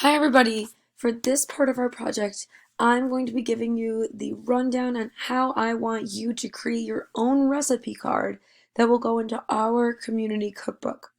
Hi everybody! For this part of our project, I'm going to be giving you the rundown on how I want you to create your own recipe card that will go into our community cookbook.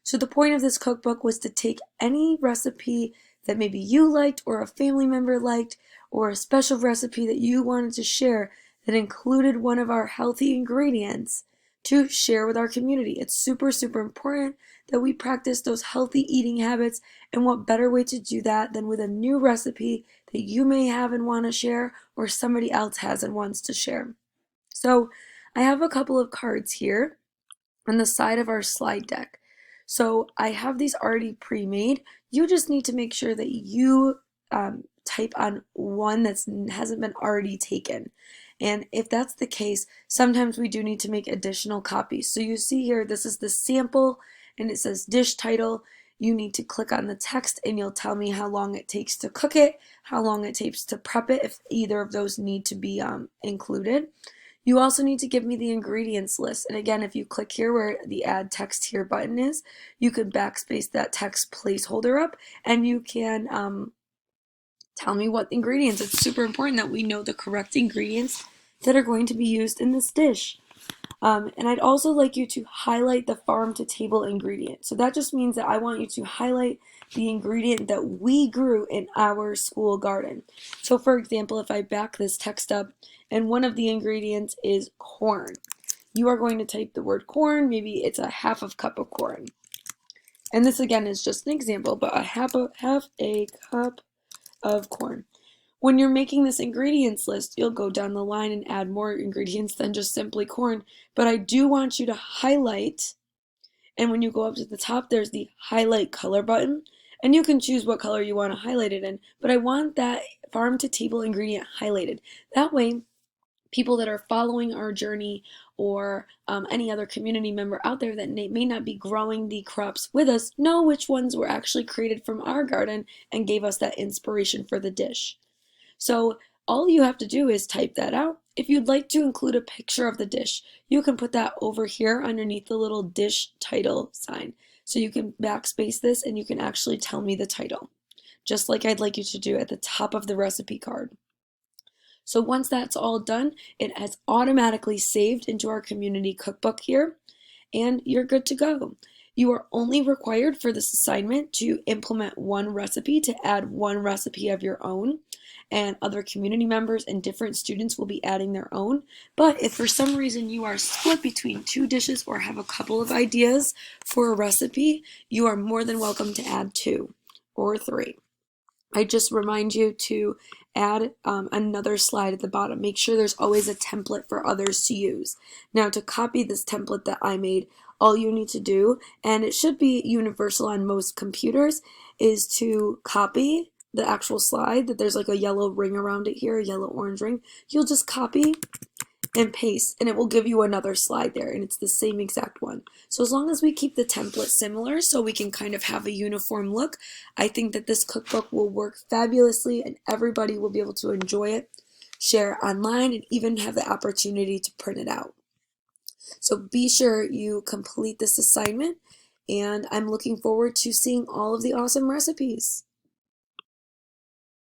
So the point of this cookbook was to take any recipe that maybe you liked or a family member liked, or a special recipe that you wanted to share that included one of our healthy ingredients to share with our community. It's super important that we practice those healthy eating habits, and what better way to do that than with a new recipe that you may have and want to share, or somebody else has and wants to share. So I have a couple of cards here on the side of our slide deck. So I have these already pre-made. You just need to make sure that you type on one that hasn't been already taken. And if that's the case, sometimes we do need to make additional copies. So you see here, this is the sample and it says dish title. You need to click on the text and you'll tell me how long it takes to cook it, how long it takes to prep it, if either of those need to be included. You also need to give me the ingredients list. And again, if you click here where the add text here button is, you can backspace that text placeholder up and you can tell me what ingredients. It's super important that we know the correct ingredients that are going to be used in this dish. And I'd also like you to highlight the farm to table ingredient. So that just means that I want you to highlight the ingredient that we grew in our school garden. So for example, if I back this text up and one of the ingredients is corn, you are going to type the word corn. Maybe it's a half cup of corn. And this again is just an example, but a half a cup of corn. When you're making this ingredients list, you'll go down the line and add more ingredients than just simply corn. But I do want you to highlight, and when you go up to the top, there's the highlight color button, and you can choose what color you want to highlight it in. But I want that farm to table ingredient highlighted. That way, people that are following our journey, or any other community member out there that may not be growing the crops with us, know which ones were actually created from our garden and gave us that inspiration for the dish. So all you have to do is type that out. If you'd like to include a picture of the dish, you can put that over here underneath the little dish title sign. So you can backspace this and you can actually tell me the title, just like I'd like you to do at the top of the recipe card. So once that's all done, it has automatically saved into our community cookbook here, and you're good to go. You are only required for this assignment to implement one recipe, to add one recipe of your own, and other community members and different students will be adding their own. But if for some reason you are split between two dishes or have a couple of ideas for a recipe, you are more than welcome to add 2 or 3. I just remind you to add another slide at the bottom. Make sure there's always a template for others to use. Now, to copy this template that I made, all you need to do, and it should be universal on most computers, is to copy the actual slide, that there's like a yellow ring around it here, a yellow-orange ring. You'll just copy and paste, and it will give you another slide there, and it's the same exact one. So as long as we keep the template similar so we can kind of have a uniform look, I think that this cookbook will work fabulously and everybody will be able to enjoy it, share it online, and even have the opportunity to print it out. So be sure you complete this assignment, and I'm looking forward to seeing all of the awesome recipes.